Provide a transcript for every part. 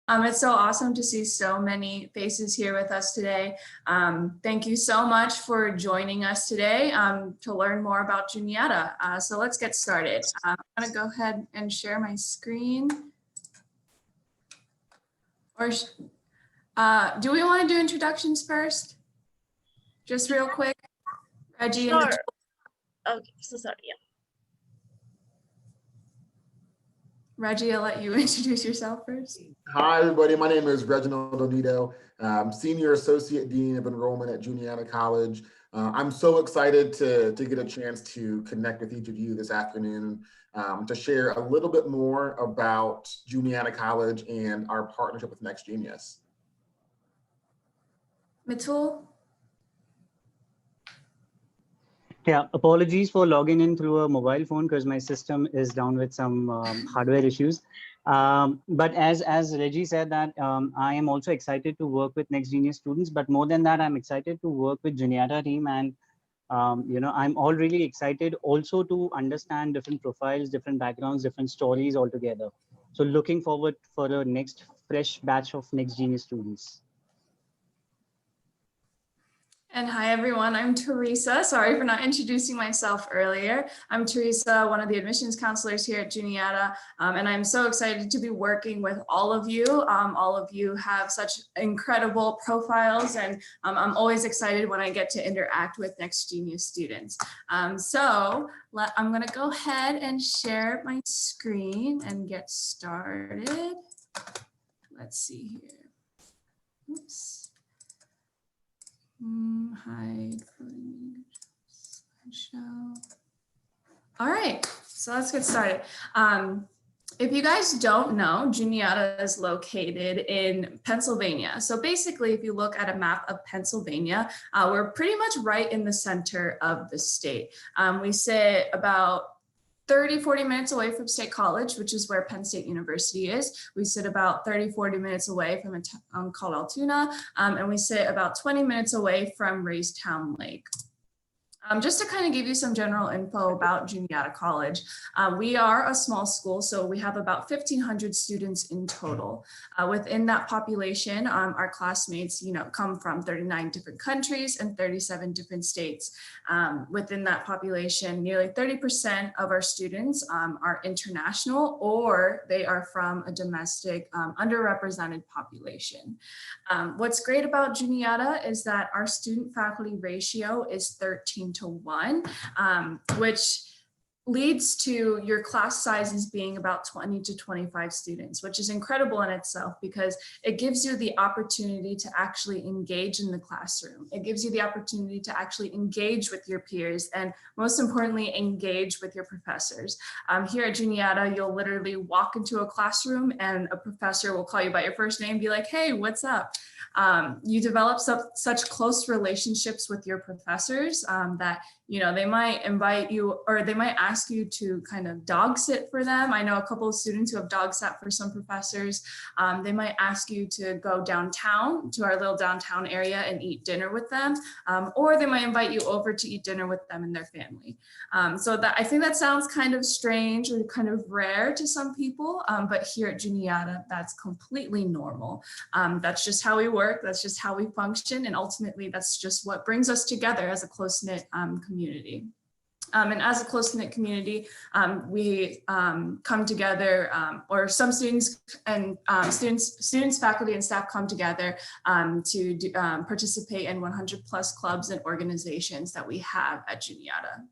It's so awesome to see so many faces here with us today. Thank you so much for joining us today to learn more about Juniata. So let's get started. I'm going to go ahead and share my screen. Or do we want to do introductions first? Just real quick. Reggie. Sure. Okay, so sorry. Yeah. Reggie, I'll let you introduce yourself first. Hi, everybody. My name is Reginald Donito. I'm Senior Associate Dean of Enrollment at Juniata College. I'm so excited to get a chance to connect with each of you this afternoon to share a little bit more about Juniata College and our partnership with Next Genius. Mitul? Yeah, apologies for logging in through a mobile phone because my system is down with some hardware issues. But as Reggie said that I am also excited to work with Next Genius students, but more than that, I'm excited to work with Juniata team. And, I'm all really excited also to understand different profiles, different backgrounds, different stories altogether. So looking forward for the next fresh batch of Next Genius students. And hi, everyone. I'm Teresa. Sorry for not introducing myself earlier. I'm Teresa, one of the admissions counselors here at Juniata, and I'm so excited to be working with all of you. All of you have such incredible profiles, and I'm always excited when I get to interact with Next Genius students. I'm going to go ahead and share my screen and get started. Let's see here. Oops. Hide slideshow. All right, so let's get started. If you guys don't know, Juniata is located in Pennsylvania. So basically, if you look at a map of Pennsylvania, we're pretty much right in the center of the state. We sit about 30-40 minutes away from State College, which is where Penn State University is. We sit about 30-40 minutes away from a town called Altoona, and we sit about 20 minutes away from Raystown Lake. Just to kind of give you some general info about Juniata College, we are a small school, so we have about 1,500 students in total. Within that population, our classmates, come from 39 different countries and 37 different states. Within that population, nearly 30% of our students are international, or they are from a domestic underrepresented population. What's great about Juniata is that our student-faculty ratio is 13:1, which leads to your class sizes being about 20 to 25 students, which is incredible in itself because it gives you the opportunity to actually engage in the classroom. It gives you the opportunity to actually engage with your peers and, most importantly, engage with your professors. Here at Juniata, you'll literally walk into a classroom and a professor will call you by your first name and be like, hey, what's up? You develop such close relationships with your professors that they might invite you, or they might ask you to kind of dog sit for them. I know a couple of students who have dog sat for some professors. They might ask you to go downtown to our little downtown area and eat dinner with them, or they might invite you over to eat dinner with them and their family. So I think that sounds kind of strange or kind of rare to some people, but here at Juniata, that's completely normal. That's just how we work. That's just how we function. And ultimately, that's just what brings us together as a close-knit community. And as a close-knit community, we come together, or some students and students, faculty, and staff come together to participate in 100+ clubs and organizations that we have at Juniata.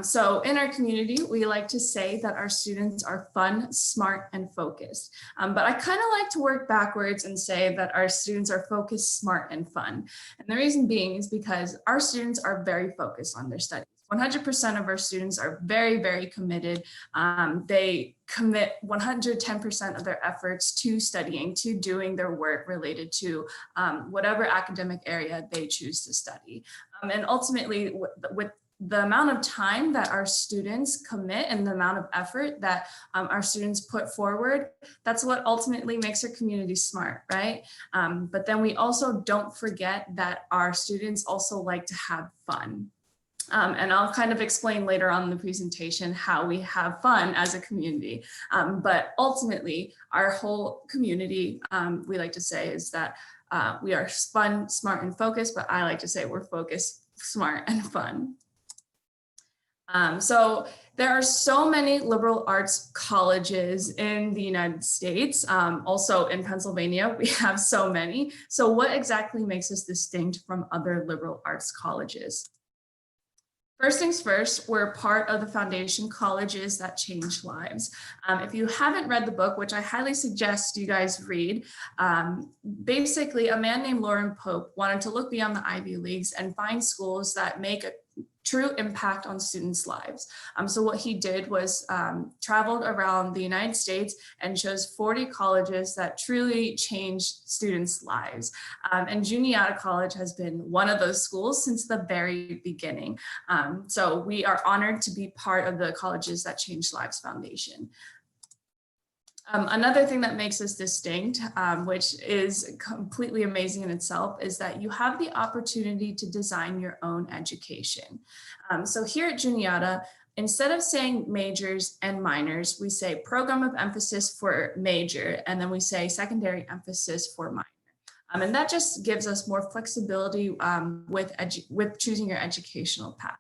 So in our community, we like to say that our students are fun, smart, and focused. But I kind of like to work backwards and say that our students are focused, smart, and fun. And the reason being is because our students are very focused on their studies. 100% of our students are very, very committed. They commit 110% of their efforts to studying, to doing their work related to whatever academic area they choose to study. And ultimately, with the amount of time that our students commit and the amount of effort that our students put forward, that's what ultimately makes our community smart, right? But then we also don't forget that our students also like to have fun. And I'll kind of explain later on in the presentation how we have fun as a community. But ultimately, our whole community, we like to say, is that we are fun, smart, and focused, but I like to say we're focused, smart, and fun. So there are so many liberal arts colleges in the United States. Also in Pennsylvania, we have so many. So what exactly makes us distinct from other liberal arts colleges? First things first, we're part of the foundation Colleges That Change Lives. If you haven't read the book, which I highly suggest you guys read, basically a man named Lauren Pope wanted to look beyond the Ivy Leagues and find schools that make a true impact on students' lives. So what he did was traveled around the United States and chose 40 colleges that truly changed students' lives. And Juniata College has been one of those schools since the very beginning. So we are honored to be part of the Colleges That Change Lives Foundation. Another thing that makes us distinct, which is completely amazing in itself, is that you have the opportunity to design your own education. So here at Juniata, instead of saying majors and minors, we say program of emphasis for major, and then we say secondary emphasis for minor. And that just gives us more flexibility with choosing your educational path.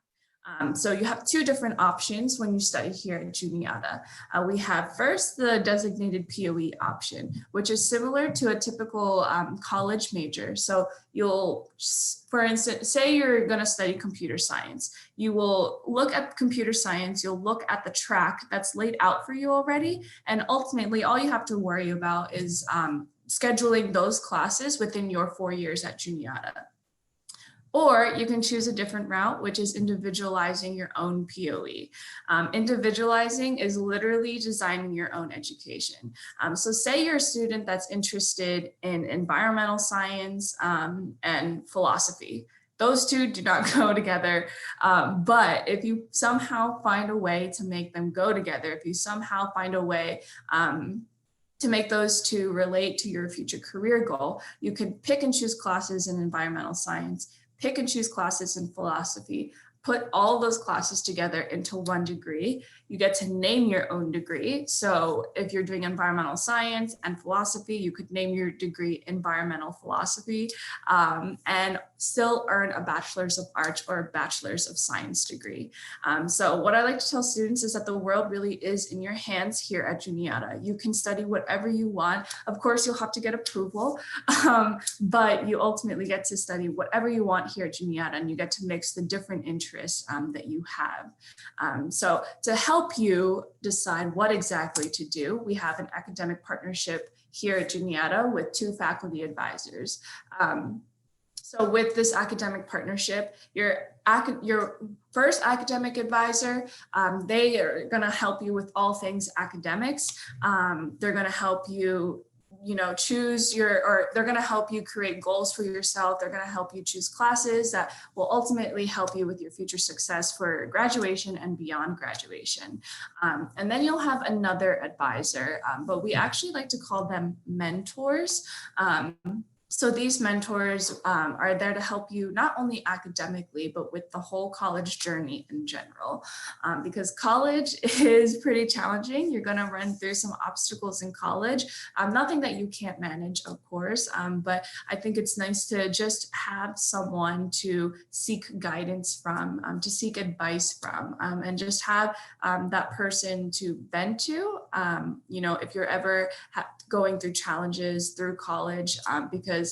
So you have two different options when you study here at Juniata. We have first the designated POE option, which is similar to a typical college major. So you'll, for instance, say you're going to study computer science. You will look at computer science, you'll look at the track that's laid out for you already. And ultimately, all you have to worry about is scheduling those classes within your 4 years at Juniata. Or you can choose a different route, which is individualizing your own POE. Individualizing is literally designing your own education. So say you're a student that's interested in environmental science and philosophy. Those two do not go together, but if you somehow find a way to make them go together, if you somehow find a way to make those two relate to your future career goal, you can pick and choose classes in environmental science, pick and choose classes in philosophy, put all those classes together into one degree. You get to name your own degree. So if you're doing environmental science and philosophy, you could name your degree environmental philosophy and still earn a bachelor's of arts or a bachelor's of science degree. So what I like to tell students is that the world really is in your hands here at Juniata. You can study whatever you want. Of course, you'll have to get approval, but you ultimately get to study whatever you want here at Juniata, and you get to mix the different interests that you have. So to help you decide what exactly to do, we have an academic partnership here at Juniata with 2 faculty advisors. So with this academic partnership, your first academic advisor, they are going to help you with all things academics. They're going to help you choose they're going to help you create goals for yourself. They're going to help you choose classes that will ultimately help you with your future success for graduation and beyond graduation. And then you'll have another advisor, but we actually like to call them mentors. So these mentors are there to help you not only academically, but with the whole college journey in general. Because college is pretty challenging. You're going to run through some obstacles in college. Nothing that you can't manage, of course, but I think it's nice to just have someone to seek guidance from, to seek advice from, and just have that person to vent to, if you're ever going through challenges through college, because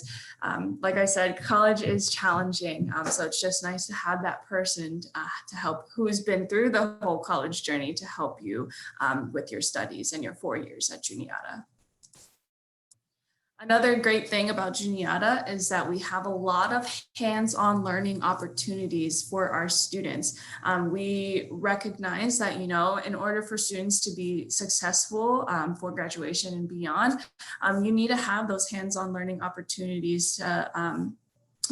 like I said, college is challenging. So it's just nice to have that person to help, who's been through the whole college journey, to help you with your studies and your 4 years at Juniata. Another great thing about Juniata is that we have a lot of hands-on learning opportunities for our students. We recognize that, in order for students to be successful for graduation and beyond, you need to have those hands-on learning opportunities to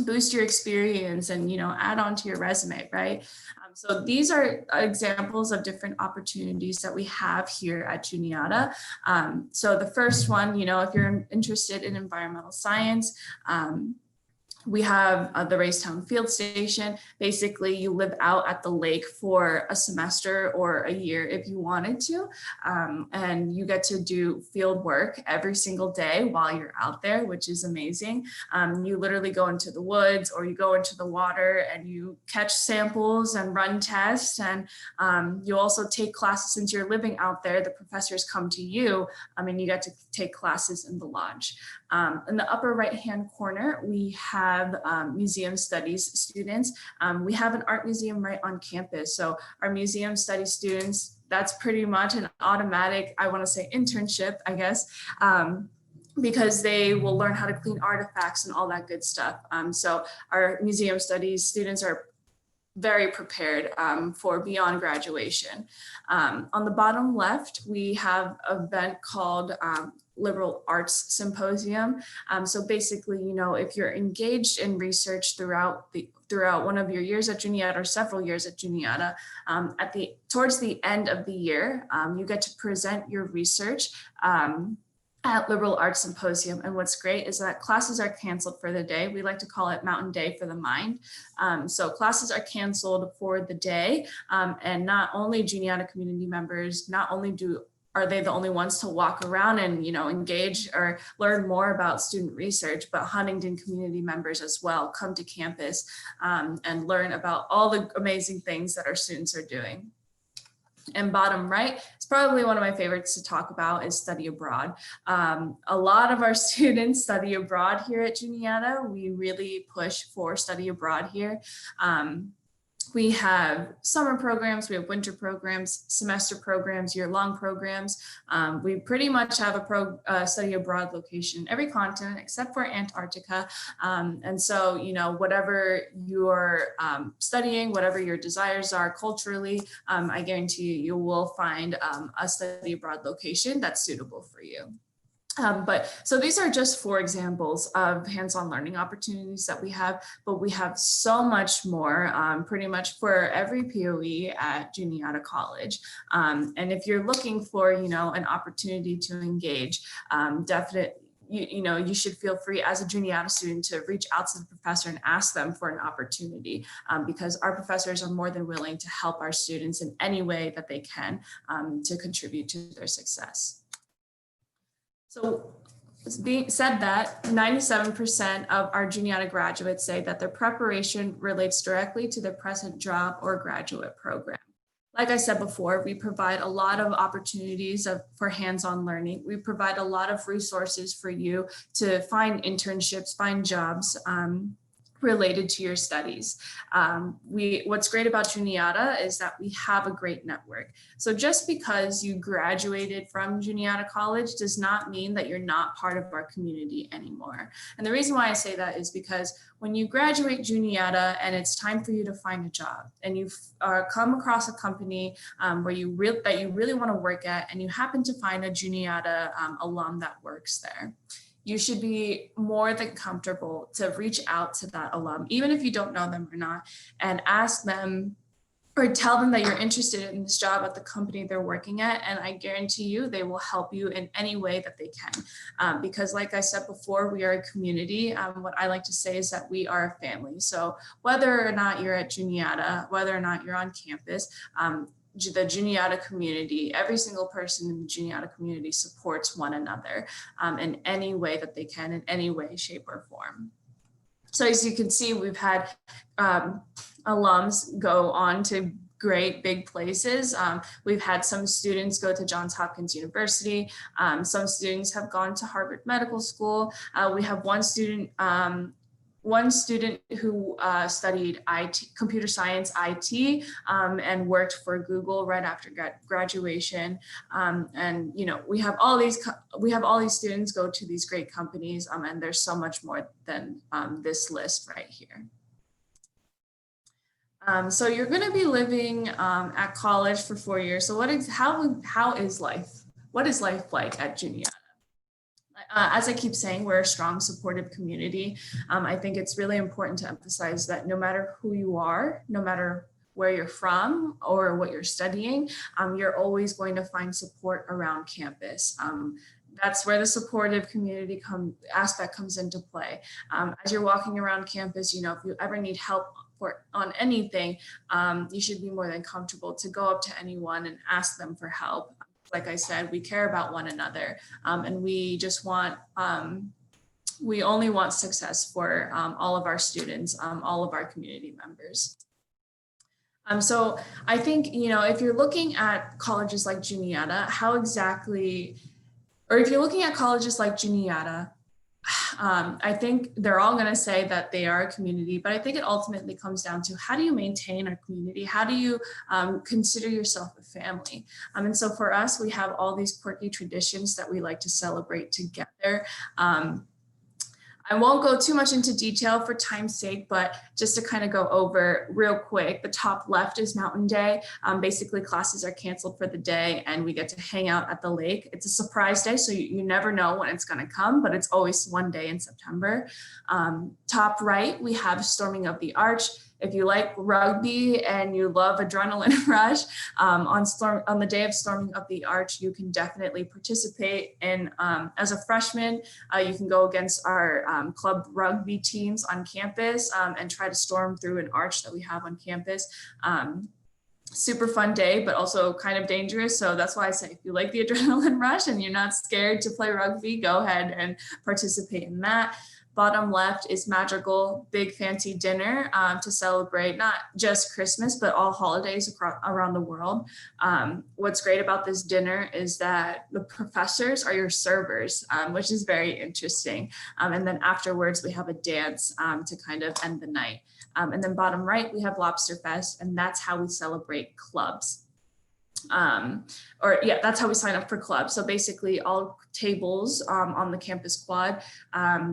boost your experience and, add on to your resume, right? So these are examples of different opportunities that we have here at Juniata. So the first one, if you're interested in environmental science, We have the Racetown Field Station. Basically, you live out at the lake for a semester or a year if you wanted to, and you get to do field work every single day while you're out there, which is amazing. You literally go into the woods or you go into the water and you catch samples and run tests, and you also take classes. Since you're living out there, the professors come to you, and you get to take classes in the lodge. In the upper right-hand corner, we have museum studies students. We have an art museum right on campus. So our museum studies students, that's pretty much an automatic, I want to say, internship, I guess, because they will learn how to clean artifacts and all that good stuff. So our museum studies students are very prepared for beyond graduation. On the bottom left, we have an event called Liberal Arts Symposium. So basically, if you're engaged in research throughout one of your years at Juniata or several years at Juniata, towards the end of the year, you get to present your research at Liberal Arts Symposium. And what's great is that classes are canceled for the day. We like to call it Mountain Day for the Mind. So classes are canceled for the day. And not only Juniata community members, are they the only ones to walk around and engage or learn more about student research, but Huntington community members as well come to campus and learn about all the amazing things that our students are doing. And bottom right, it's probably one of my favorites to talk about, is study abroad. A lot of our students study abroad here at Juniata. We really push for study abroad here. We have summer programs, we have winter programs, semester programs, year-long programs. We pretty much have a study abroad location in every continent except for Antarctica. And so, whatever you're studying, whatever your desires are culturally, I guarantee you will find a study abroad location that's suitable for you. So these are just 4 examples of hands-on learning opportunities that we have, but we have so much more, pretty much for every POE at Juniata College. And if you're looking for, an opportunity to engage, you should feel free as a Juniata student to reach out to the professor and ask them for an opportunity, because our professors are more than willing to help our students in any way that they can to contribute to their success. So it's being said that 97% of our Juniata graduates say that their preparation relates directly to their present job or graduate program. Like I said before, we provide a lot of opportunities for hands-on learning. We provide a lot of resources for you to find internships, find jobs, related to your studies. What's great about Juniata is that we have a great network. So just because you graduated from Juniata College does not mean that you're not part of our community anymore. And the reason why I say that is because when you graduate Juniata and it's time for you to find a job, and you've come across a company that you really want to work at, and you happen to find a Juniata alum that works there, you should be more than comfortable to reach out to that alum, even if you don't know them or not, and ask them or tell them that you're interested in this job at the company they're working at. And I guarantee you they will help you in any way that they can. Because like I said before, we are a community. What I like to say is that we are a family. So whether or not you're at Juniata, whether or not you're on campus, the Juniata community, every single person in the Juniata community supports one another in any way that they can, in any way, shape, or form. So as you can see, we've had alums go on to great big places. We've had some students go to Johns Hopkins University. Some students have gone to Harvard Medical School. We have one student who studied computer science IT and worked for Google right after graduation. And we have all these students go to these great companies, and there's so much more than this list right here. So you're going to be living at college for 4 years. So how is life? What is life like at Juniata? As I keep saying, we're a strong, supportive community. I think it's really important to emphasize that no matter who you are, no matter where you're from or what you're studying, you're always going to find support around campus. That's where the supportive community aspect comes into play. As you're walking around campus, you know, if you ever need help on anything, you should be more than comfortable to go up to anyone and ask them for help. Like I said, we care about one another, and we just want, we only want success for all of our students, all of our community members. So I think, you know, if you're looking at colleges like Juniata, how exactly, or if you're looking at colleges like Juniata, I think they're all going to say that they are a community, but I think it ultimately comes down to how do you maintain our community? How do you consider yourself a family? And so for us, we have all these quirky traditions that we like to celebrate together. I won't go too much into detail for time's sake, but just to kind of go over real quick, the top left is Mountain Day. Basically, classes are canceled for the day and we get to hang out at the lake. It's a surprise day, so you never know when it's going to come, but it's always one day in September. Top right, we have Storming of the Arch. If you like rugby and you love adrenaline rush, on the day of Storming of the Arch, you can definitely participate in, as a freshman, you can go against our club rugby teams on campus and try to storm through an arch that we have on campus. Super fun day, but also kind of dangerous. So that's why I say, if you like the adrenaline rush and you're not scared to play rugby, go ahead and participate in that. Bottom left is Madrigal, big fancy dinner to celebrate not just Christmas, but all holidays around the world. What's great about this dinner is that the professors are your servers, which is very interesting. And then afterwards, we have a dance to kind of end the night. And then bottom right, we have Lobster Fest, and that's how we celebrate clubs. That's how we sign up for clubs. So basically all tables on the campus quad,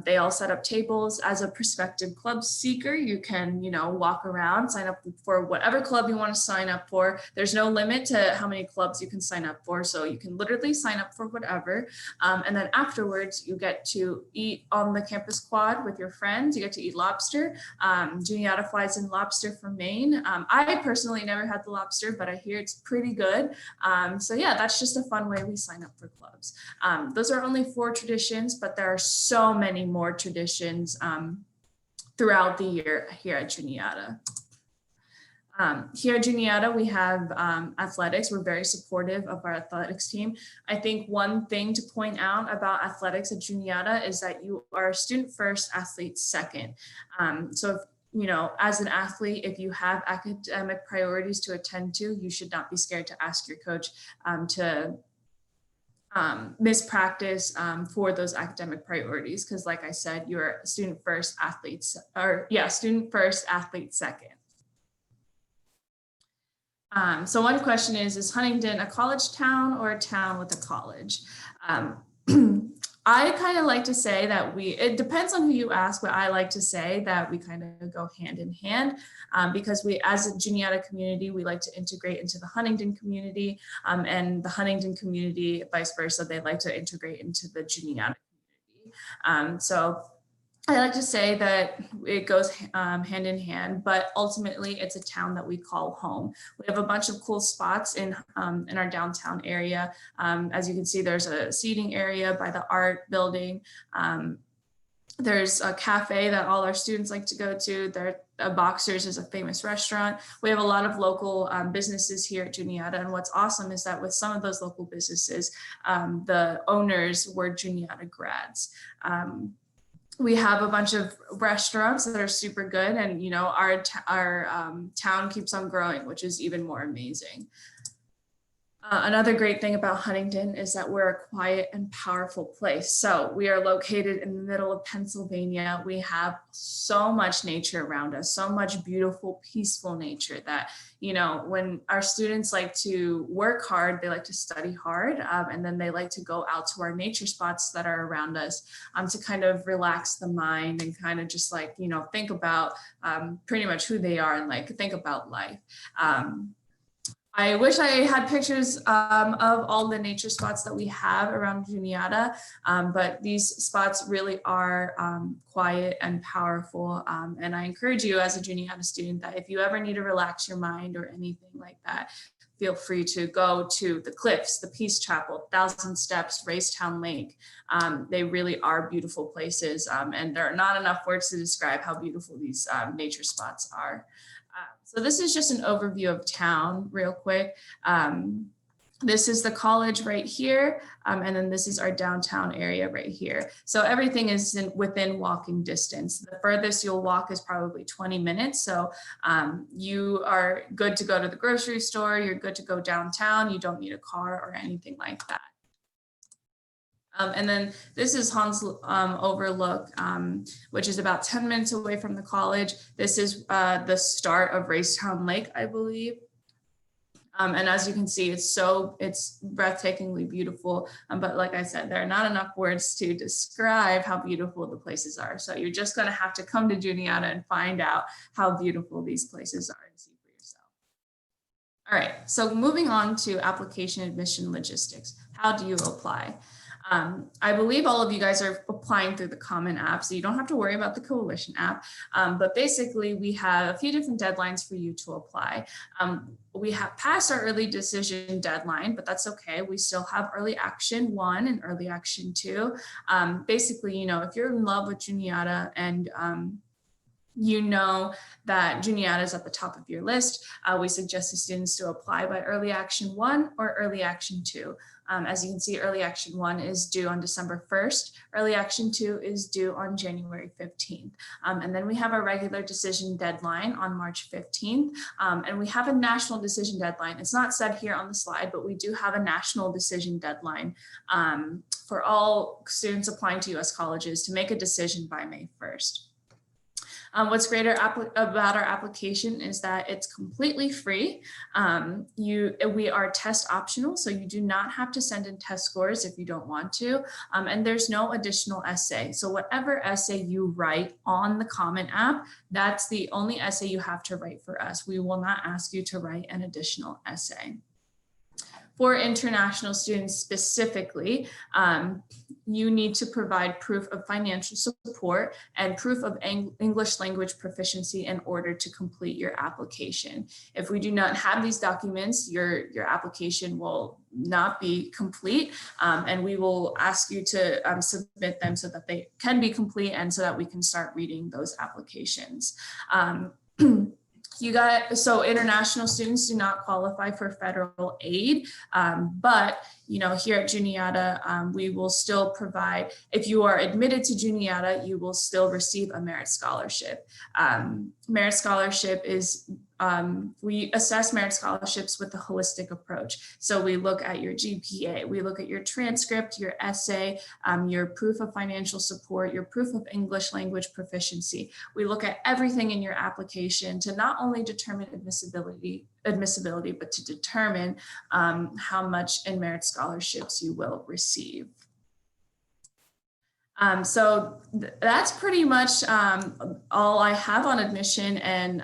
they all set up tables. As a prospective club seeker, you can, you know, walk around, sign up for whatever club you want to sign up for. There's no limit to how many clubs you can sign up for. So you can literally sign up for whatever. And then afterwards, you get to eat on the campus quad with your friends. You get to eat lobster. Juniata flies in lobster from Maine. I personally never had the lobster, but I hear it's pretty good. So yeah, that's just a fun way we sign up for clubs. Those are only 4 traditions, but there are so many more traditions throughout the year here at Juniata. Here at Juniata, we have athletics. We're very supportive of our athletics team. I think one thing to point out about athletics at Juniata is that you are student first, athlete second. So if you know, as an athlete, if you have academic priorities to attend to, you should not be scared to ask your coach to miss practice for those academic priorities. Because like I said, you're student first, athletes, or yeah, student first, athlete second. So one question is Huntington a college town or a town with a college? I kind of like to say that it depends on who you ask, but I like to say that we kind of go hand in hand because we, as a Juniata community, we like to integrate into the Huntington community and the Huntington community, vice versa, they like to integrate into the Juniata community. So I like to say that it goes hand in hand, but ultimately it's a town that we call home. We have a bunch of cool spots in our downtown area. As you can see, there's a seating area by the art building. There's a cafe that all our students like to go to. Boxers is a famous restaurant. We have a lot of local businesses here at Juniata. And what's awesome is that with some of those local businesses, the owners were Juniata grads. We have a bunch of restaurants that are super good, and you know our town keeps on growing, which is even more amazing. Another great thing about Huntington is that we're a quiet and powerful place. So we are located in the middle of Pennsylvania. We have so much nature around us, so much beautiful, peaceful nature that, you know, when our students like to work hard, they like to study hard, and then they like to go out to our nature spots that are around us to kind of relax the mind and kind of just like, you know, think about pretty much who they are and like think about life. I wish I had pictures of all the nature spots that we have around Juniata, but these spots really are quiet and powerful. And I encourage you as a Juniata student that if you ever need to relax your mind or anything like that, feel free to go to the Cliffs, the Peace Chapel, Thousand Steps, Racetown Lake. They really are beautiful places, and there are not enough words to describe how beautiful these nature spots are. So this is just an overview of town real quick. This is the college right here, and then this is our downtown area right here. So everything is within walking distance. The furthest you'll walk is probably 20 minutes. So you are good to go to the grocery store, you're good to go downtown, you don't need a car or anything like that. And then this is Hans Overlook, which is about 10 minutes away from the college. This is the start of Racetown Lake, I believe. And as you can see, it's breathtakingly beautiful. But like I said, there are not enough words to describe how beautiful the places are. So you're just going to have to come to Juniata and find out how beautiful these places are and see for yourself. All right, so moving on to application admission logistics. How do you apply? I believe all of you guys are applying through the Common app, so you don't have to worry about the Coalition app. But basically, we have a few different deadlines for you to apply. We have passed our early decision deadline, but that's okay. We still have early action 1 and early action 2. Basically, you know, if you're in love with Juniata and you know that Juniata is at the top of your list, we suggest the students to apply by early action 1 or early action 2. As you can see, early action 1 is due on December 1st. Early action 2 is due on January 15th. And then we have our regular decision deadline on March 15th. And we have a national decision deadline. It's not said here on the slide, but we do have a national decision deadline for all students applying to US colleges to make a decision by May 1st. What's great about our application is that it's completely free. We are test optional, so you do not have to send in test scores if you don't want to, and there's no additional essay. So whatever essay you write on the Common app, that's the only essay you have to write for us. We will not ask you to write an additional essay. For international students specifically, you need to provide proof of financial support and proof of English language proficiency in order to complete your application. If we do not have these documents, your application will not be complete, and we will ask you to submit them so that they can be complete and so that we can start reading those applications. So international students do not qualify for federal aid, but you know, here at Juniata, we will still provide, if you are admitted to Juniata, you will still receive a merit scholarship. Merit scholarship is, we assess merit scholarships with a holistic approach. So we look at your GPA, we look at your transcript, your essay, your proof of financial support, your proof of English language proficiency. We look at everything in your application to not only determine admissibility, but to determine how much in merit scholarships you will receive. So that's pretty much all I have on admission and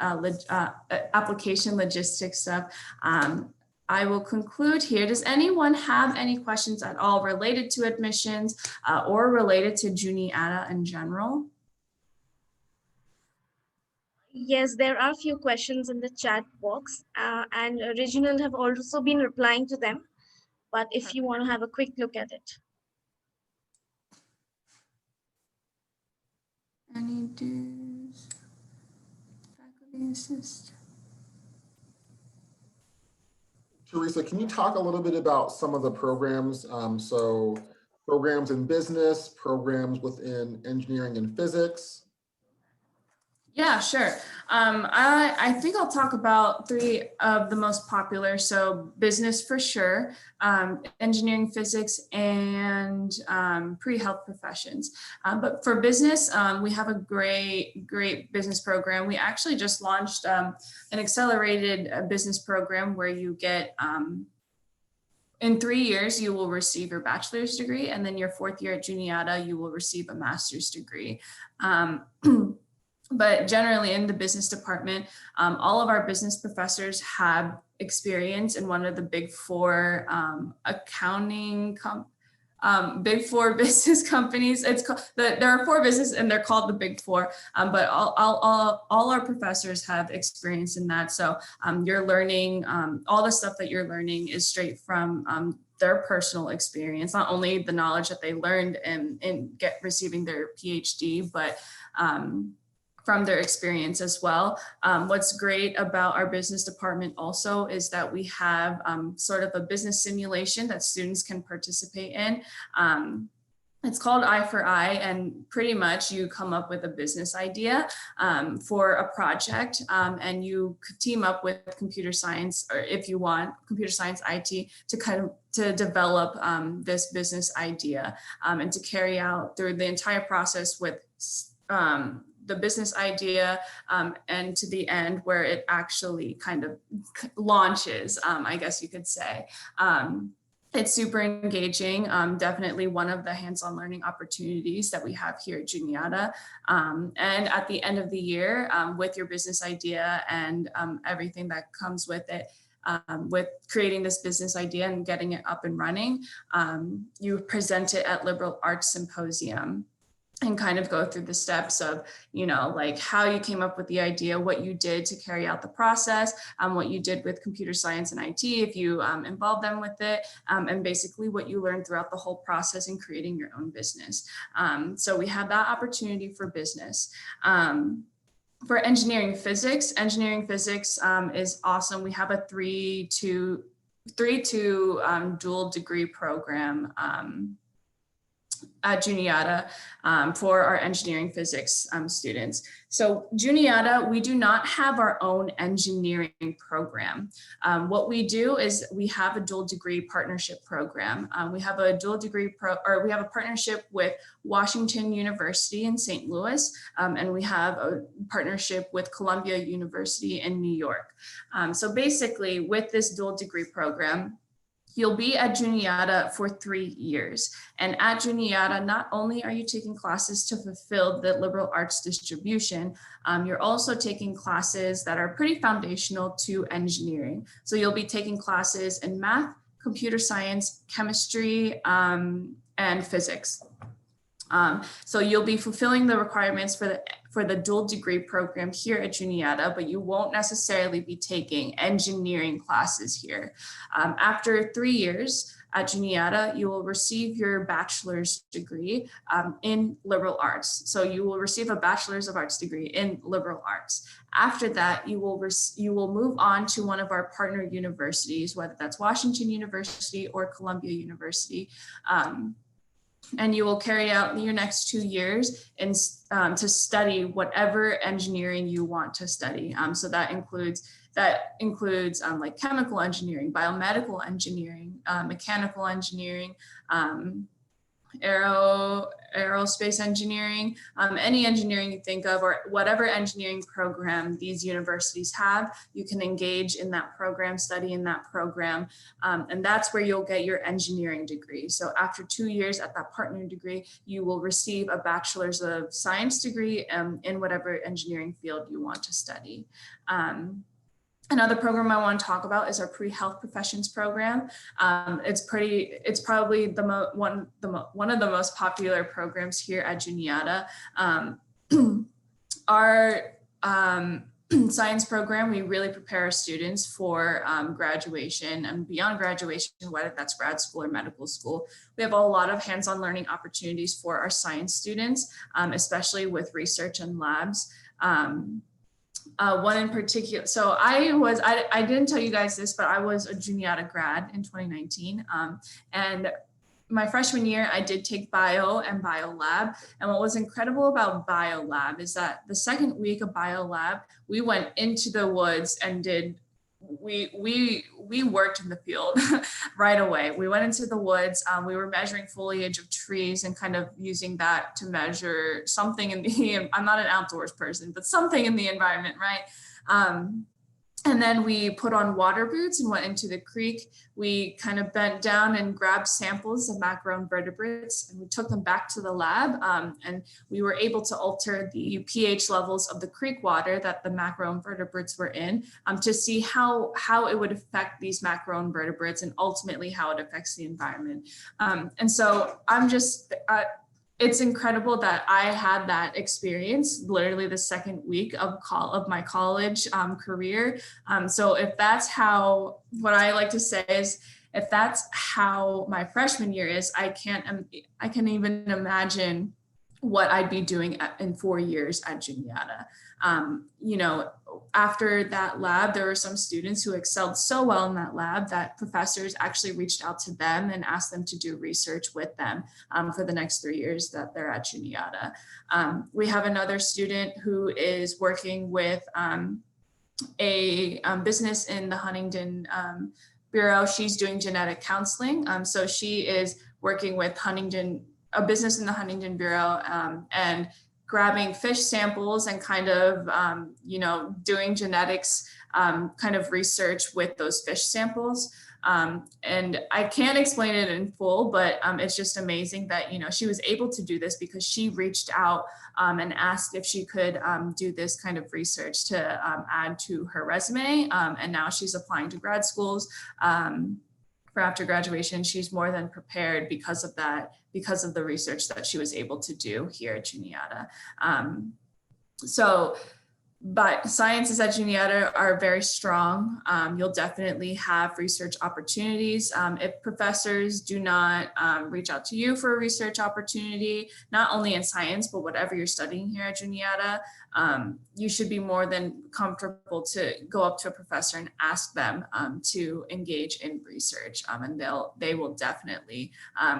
application logistics stuff. I will conclude here. Does anyone have any questions at all related to admissions or related to Juniata in general? Yes, there are a few questions in the chat box, and Reginald have also been replying to them. But if you want to have a quick look at it. Any dues? Faculty assist. Teresa, can you talk a little bit about some of the programs? So programs in business, programs within engineering and physics. Yeah, sure. I think I'll talk about 3 of the most popular. So business for sure, engineering, physics, and pre-health professions. But for business, we have a great business program. We actually just launched an accelerated business program where you get in 3 years, you will receive your bachelor's degree, and then your 4th year at Juniata, you will receive a master's degree. But generally in the business department, all of our business professors have experience in one of the big 4 accounting big four business companies. There are four businesses and they're called the big four, but all our professors have experience in that. So you're learning, all the stuff that you're learning is straight from their personal experience, not only the knowledge that they learned and receiving their PhD, but from their experience as well. What's great about our business department also is that we have sort of a business simulation that students can participate in. It's called Eye for Eye, and pretty much you come up with a business idea for a project, and you team up with computer science, or if you want, computer science IT, to develop this business idea and to carry out through the entire process with the business idea and to the end where it actually kind of launches, I guess you could say. It's super engaging, definitely one of the hands-on learning opportunities that we have here at Juniata. And at the end of the year, with your business idea and everything that comes with it, with creating this business idea and getting it up and running, you present it at Liberal Arts Symposium and kind of go through the steps of, like how you came up with the idea, what you did to carry out the process, what you did with computer science and IT, if you involved them with it, and basically what you learned throughout the whole process in creating your own business. So we have that opportunity for business. For engineering physics is awesome. We have a 3-2 dual degree program at Juniata for our engineering physics students. So Juniata, we do not have our own engineering program. What we do is we have a dual degree partnership program. We have a dual degree we have a partnership with Washington University in St. Louis, and we have a partnership with Columbia University in New York. So basically with this dual degree program, you'll be at Juniata for 3 years. And at Juniata, not only are you taking classes to fulfill the liberal arts distribution, you're also taking classes that are pretty foundational to engineering. So you'll be taking classes in math, computer science, chemistry, and physics. So you'll be fulfilling the requirements for the dual degree program here at Juniata, but you won't necessarily be taking engineering classes here. After 3 years at Juniata, you will receive your bachelor's degree in liberal arts. So you will receive a bachelor's of arts degree in liberal arts. After that, you will move on to one of our partner universities, whether that's Washington University or Columbia University. And you will carry out your next 2 years to study whatever engineering you want to study. So that includes like chemical engineering, biomedical engineering, mechanical engineering, aerospace engineering, any engineering you think of, or whatever engineering program these universities have, you can engage in that program, study in that program, and that's where you'll get your engineering degree. So after 2 years at that partner degree, you will receive a bachelor's of science degree in whatever engineering field you want to study. Another program I want to talk about is our pre-health professions program. It's probably one of the most popular programs here at Juniata. Our science program, we really prepare our students for graduation and beyond graduation, whether that's grad school or medical school. We have a lot of hands-on learning opportunities for our science students, especially with research and labs. One in particular, so I didn't tell you guys this, but I was a Juniata grad in 2019. And my freshman year, I did take bio and biolab. And what was incredible about biolab is that the second week of biolab, we went into the woods and we worked in the field right away. We went into the woods. We were measuring foliage of trees and kind of using that to measure something in the, I'm not an outdoors person, but something in the environment, right? And then we put on water boots and went into the creek. We kind of bent down and grabbed samples of macroinvertebrates, and we took them back to the lab. And we were able to alter the pH levels of the creek water that the macroinvertebrates were in, to see how it would affect these macroinvertebrates and ultimately how it affects the environment. And so I'm just, it's incredible that I had that experience literally the second week of my college career. So if that's how, what I like to say is, if that's how my freshman year is, I can't even imagine what I'd be doing in 4 years at Juniata. You know, after that lab, there were some students who excelled so well in that lab that professors actually reached out to them and asked them to do research with them for the next 3 years that they're at Juniata. We have another student who is working with a business in the Huntington Bureau. She's doing genetic counseling. So she is working with a business in the Huntington Bureau, and grabbing fish samples and kind of, you know, doing genetics kind of research with those fish samples. And I can't explain it in full, but it's just amazing that, you know, she was able to do this because she reached out and asked if she could do this kind of research to add to her resume. And now she's applying to grad schools for after graduation. She's more than prepared because of that, because of the research that she was able to do here at Juniata. But sciences at Juniata are very strong. You'll definitely have research opportunities. If professors do not reach out to you for a research opportunity, not only in science, but whatever you're studying here at Juniata, you should be more than comfortable to go up to a professor and ask them to engage in research. And they will definitely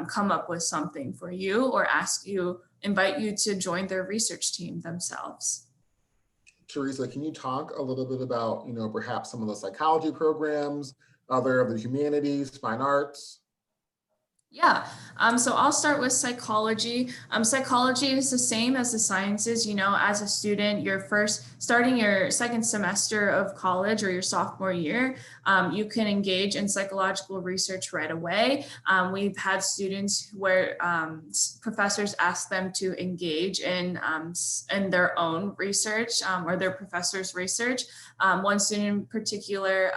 come up with something for you, or invite you to join their research team themselves. Teresa, can you talk a little bit about, you know, perhaps some of the psychology programs, other of the humanities, fine arts? Yeah, so I'll start with psychology. Psychology is the same as the sciences. You know, as a student, you're starting your second semester of college or your sophomore year, you can engage in psychological research right away. We've had students where professors ask them to engage in their own research or their professor's research. One student in particular,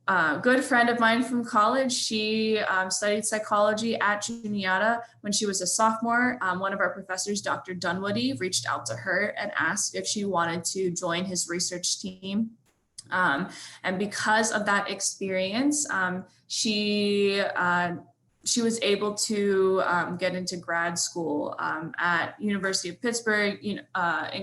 a good friend of mine from college, she studied psychology at Juniata when she was a sophomore. One of our professors, Dr. Dunwoody, reached out to her and asked if she wanted to join his research team. And because of that experience, she was able to get into grad school at University of Pittsburgh in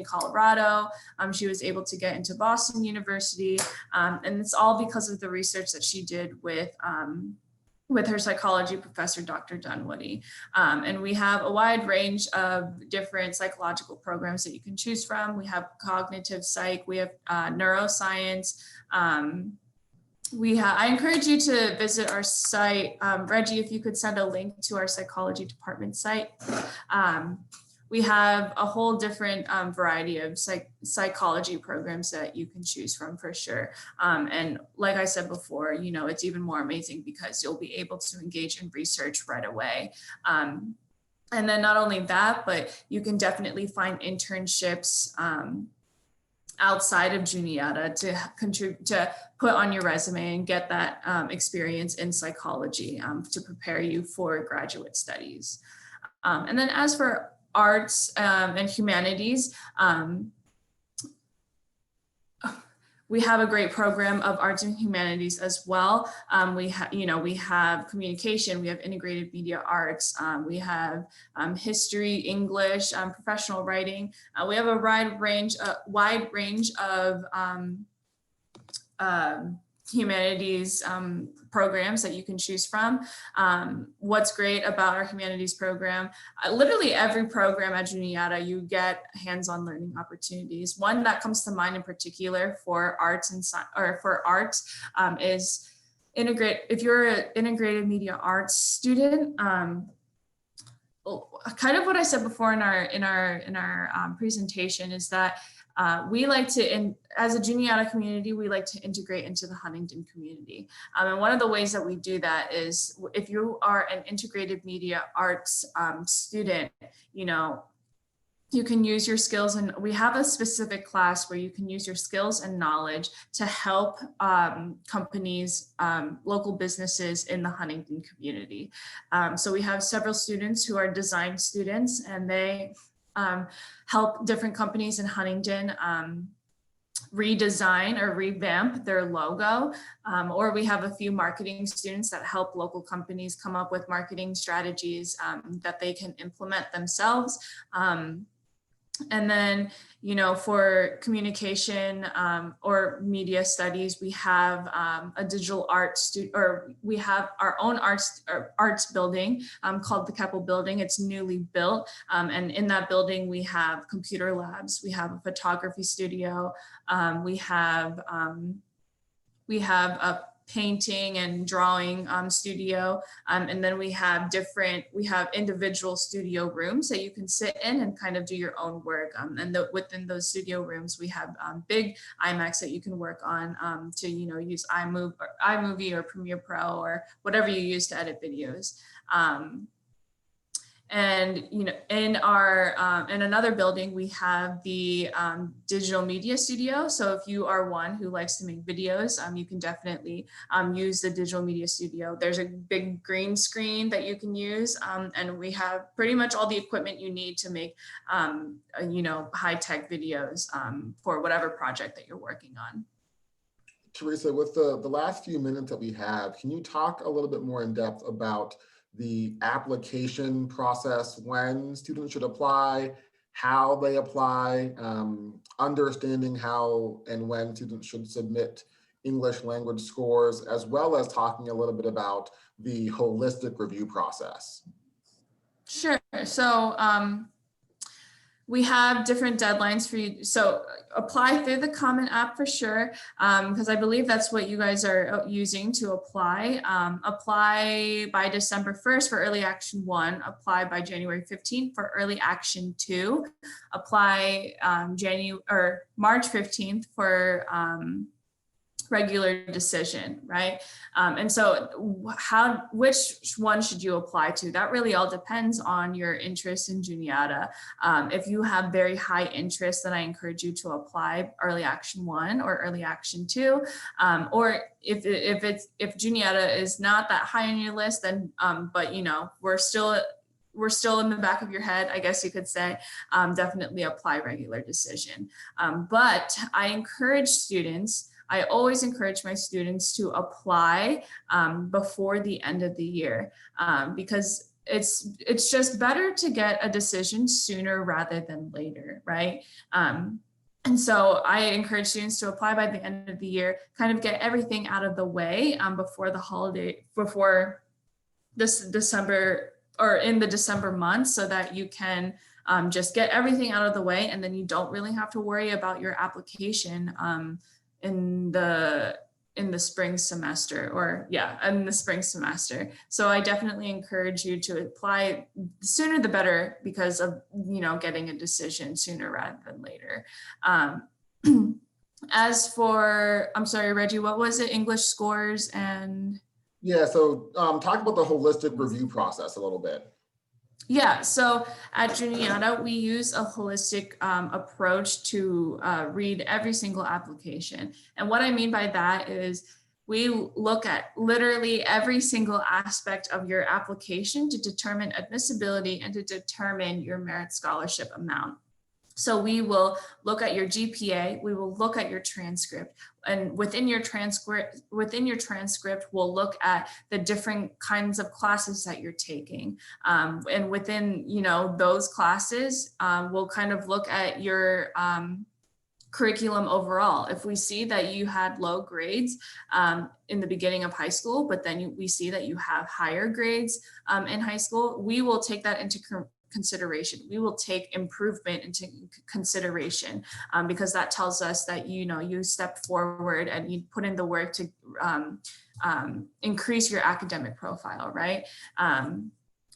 Colorado. She was able to get into Boston University. And it's all because of the research that she did with her psychology professor, Dr. Dunwoody. And we have a wide range of different psychological programs that you can choose from. We have cognitive psych, we have neuroscience. I encourage you to visit our site. Reggie, if you could send a link to our psychology department site. We have a whole different variety of psychology programs that you can choose from for sure. And like I said before, you know, it's even more amazing because you'll be able to engage in research right away. And then not only that, but you can definitely find internships outside of Juniata to put on your resume and get that experience in psychology to prepare you for graduate studies. And then as for arts and humanities, we have a great program of arts and humanities as well. We have communication, we have integrated media arts, we have history, English, professional writing. We have a wide range of humanities programs that you can choose from. What's great about our humanities program, literally every program at Juniata, you get hands-on learning opportunities. One that comes to mind in particular for arts is if you're an integrated media arts student, kind of what I said before in our presentation is that we like to, as a Juniata community, we like to integrate into the Huntington community. And one of the ways that we do that is if you are an integrated media arts student, you know, you can use your skills, and we have a specific class where you can use your skills and knowledge to help companies, local businesses in the Huntington community. So we have several students who are design students, and they help different companies in Huntington redesign or revamp their logo, or we have a few marketing students that help local companies come up with marketing strategies that they can implement themselves. And then, you know, for communication or media studies, we have a digital art we have our own arts building called the Keppel Building. It's newly built. And in that building, we have computer labs, we have a photography studio, we have a painting and drawing studio, and then we have individual studio rooms that you can sit in and kind of do your own work, and within those studio rooms we have big iMacs that you can work on to, you know, use iMovie or Premiere Pro or whatever you use to edit videos. And, you know, in another building, we have the digital media studio. So if you are one who likes to make videos, you can definitely use the digital media studio. There's a big green screen that you can use. And we have pretty much all the equipment you need to make, you know, high-tech videos for whatever project that you're working on. Teresa, with the last few minutes that we have, can you talk a little bit more in depth about the application process, when students should apply, how they apply, understanding how and when students should submit English language scores, as well as talking a little bit about the holistic review process? Sure. So we have different deadlines for you. So apply through the Common App for sure, because I believe that's what you guys are using to apply. Apply by December 1st for Early Action 1, apply by January 15th for Early Action 2, apply March 15th for regular decision, right? And so which one should you apply to? That really all depends on your interest in Juniata. If you have very high interest, then I encourage you to apply Early Action 1 or Early Action 2. Or if Juniata is not that high on your list, then but you know, we're still in the back of your head, I guess you could say, definitely apply regular decision. But I always encourage my students to apply before the end of the year, because it's just better to get a decision sooner rather than later, right? And so I encourage students to apply by the end of the year, kind of get everything out of the way before the holiday, before this December, or in the December month, so that you can just get everything out of the way, and then you don't really have to worry about your application in the spring semester, in the spring semester. So I definitely encourage you to apply sooner the better, because of, you know, getting a decision sooner rather than later. As for, I'm sorry, Reggie, what was it? English scores and? Yeah, so talk about the holistic review process a little bit. Yeah, so at Juniata, we use a holistic approach to read every single application. And what I mean by that is we look at literally every single aspect of your application to determine admissibility and to determine your merit scholarship amount. So we will look at your GPA, we will look at your transcript, and within your transcript, we'll look at the different kinds of classes that you're taking. And within, you know, those classes, we'll kind of look at your curriculum overall. If we see that you had low grades in the beginning of high school, but then we see that you have higher grades in high school, we will take that into consideration. We will take improvement into consideration, because that tells us that, you know, you stepped forward and you put in the work to increase your academic profile, right?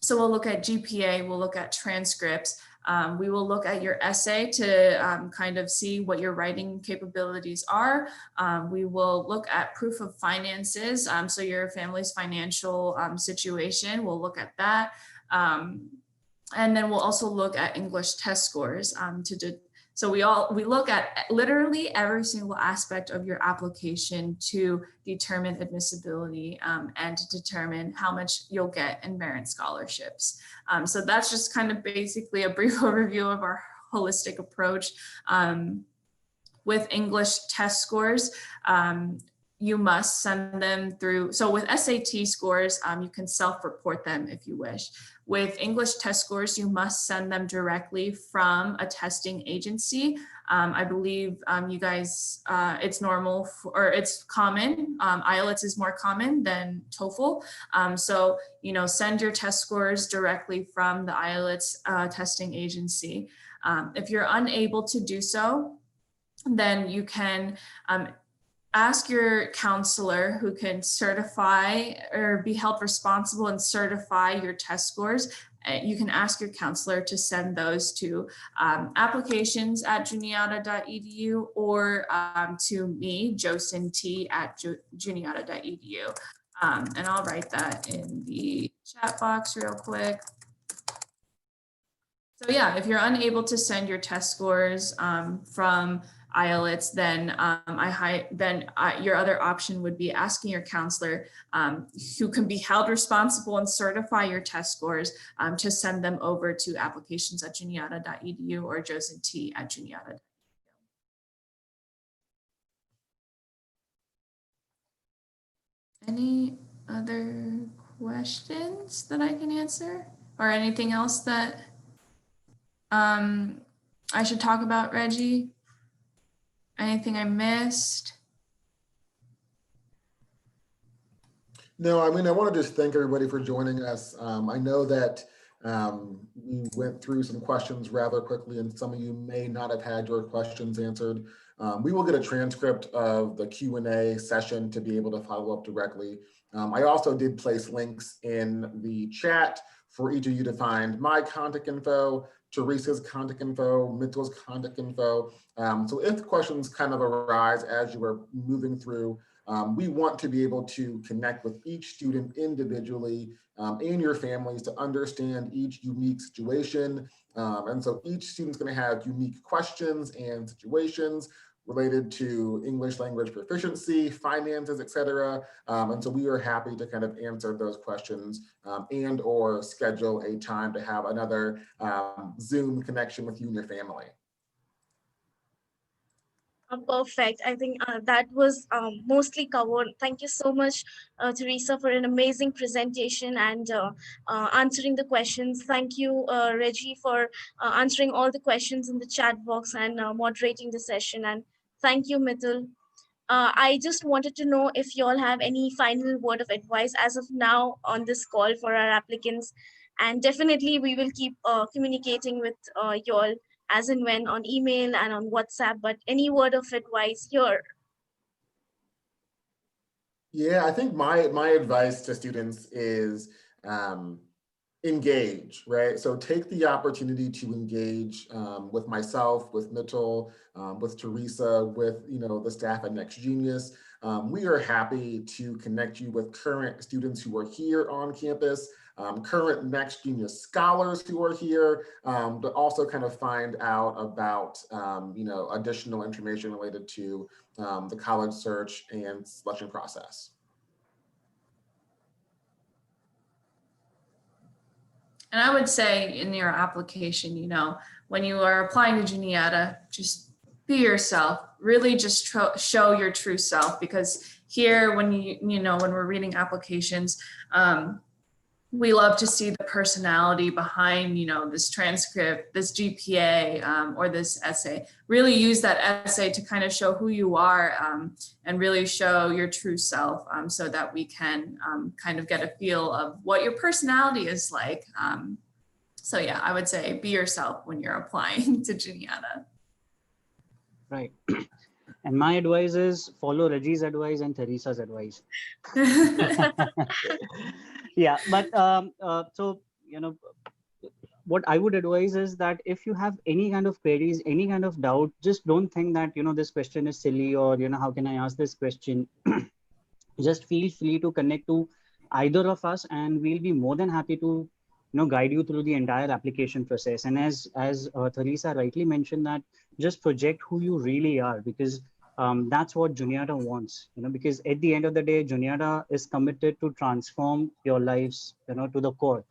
So we'll look at GPA, we'll look at transcripts, We will look at your essay to kind of see what your writing capabilities are. We will look at proof of finances, so your family's financial situation, we'll look at that. And then we'll also look at English test scores so we look at literally every single aspect of your application to determine admissibility and to determine how much you'll get in merit scholarships. So that's just kind of basically a brief overview of our holistic approach. With English test scores, you must send them through. So with SAT scores, you can self-report them if you wish. With English test scores, you must send them directly from a testing agency. I believe you guys, it's normal or it's common. IELTS is more common than TOEFL. So, send your test scores directly from the IELTS testing agency. If you're unable to do so, then you can ask your counselor who can certify or be held responsible and certify your test scores. You can ask your counselor to send those to applications@juniata.edu or to me, josint@juniata.edu. And I'll write that in the chat box real quick. So yeah, if you're unable to send your test scores from IELTS, then your other option would be asking your counselor who can be held responsible and certify your test scores to send them over to applications@juniata.edu or josint@juniata.edu. Any other questions that I can answer or anything else that I should talk about, Reggie? Anything I missed? No, I want to just thank everybody for joining us. I know that we went through some questions rather quickly and some of you may not have had your questions answered. We will get a transcript of the Q&A session to be able to follow up directly. I also did place links in the chat for each of you to find my contact info, Teresa's contact info, Mitchell's contact info. So if questions kind of arise as you are moving through, we want to be able to connect with each student individually and your families to understand each unique situation. And so each student's going to have unique questions and situations related to English language proficiency, finances, etc. And so we are happy to kind of answer those questions and or schedule a time to have another Zoom connection with you and your family. Perfect. I think that was mostly covered. Thank you so much, Teresa, for an amazing presentation and answering the questions. Thank you, Reggie, for answering all the questions in the chat box and moderating the session. And thank you, Mithil. I just wanted to know if you all have any final word of advice as of now on this call for our applicants. And definitely we will keep communicating with you all as and when on email and on WhatsApp, but any word of advice here? Yeah, I think my advice to students is engage, right? So take the opportunity to engage with myself, with Mitchell, with Teresa, with the staff at Next Genius. We are happy to connect you with current students who are here on campus, current Next Genius scholars who are here, but also kind of find out about additional information related to the college search and selection process. And I would say in your application, when you are applying to Juniata, just be yourself, really just show your true self, because here when when we're reading applications, we love to see the personality behind, this transcript, this GPA, or this essay. Really use that essay to kind of show who you are and really show your true self so that we can kind of get a feel of what your personality is like. So yeah, I would say be yourself when you're applying to Juniata. Right. And my advice is follow Reggie's advice and Teresa's advice. Yeah, but so what I would advise is that if you have any kind of queries, any kind of doubt, just don't think that, this question is silly, or, how can I ask this question? Just feel free to connect to either of us, and we'll be more than happy to, guide you through the entire application process. And as Theresa rightly mentioned, that just project who you really are, because that's what Juniata wants, because at the end of the day, Juniata is committed to transform your lives, to the core.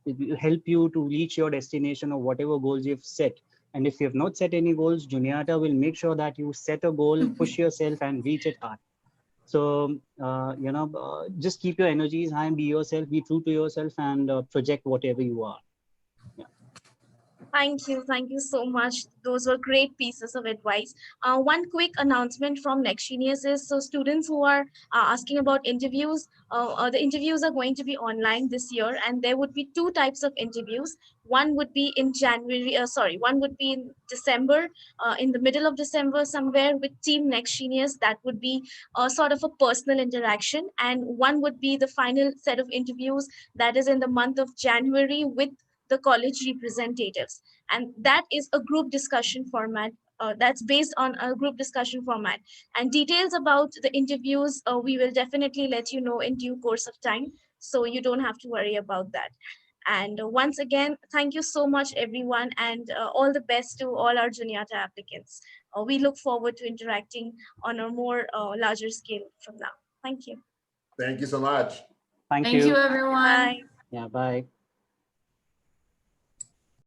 It will help you to reach your destination or whatever goals you've set. And if you have not set any goals, Juniata will make sure that you set a goal, push yourself, and reach it hard. So, just keep your energies high and be yourself, be true to yourself, and project whatever you are. Yeah. Thank you. Thank you so much. Those were great pieces of advice. One quick announcement from Next Genius is, so students who are asking about interviews, the interviews are going to be online this year, and there would be two types of interviews. One would be in one would be in December, in the middle of December somewhere, with Team Next Genius. That would be a sort of a personal interaction. And one would be the final set of interviews, that is in the month of January, with the college representatives, and that is a group discussion format. That's based on a group discussion format, and details about the interviews we will definitely let you know in due course of time, so you don't have to worry about that. And once again, thank you so much, everyone, and all the best to all our Juniata applicants. We look forward to interacting on a more larger scale from now. Thank you. Thank you so much. Thank Thank you. you, everyone. Bye. Yeah, bye.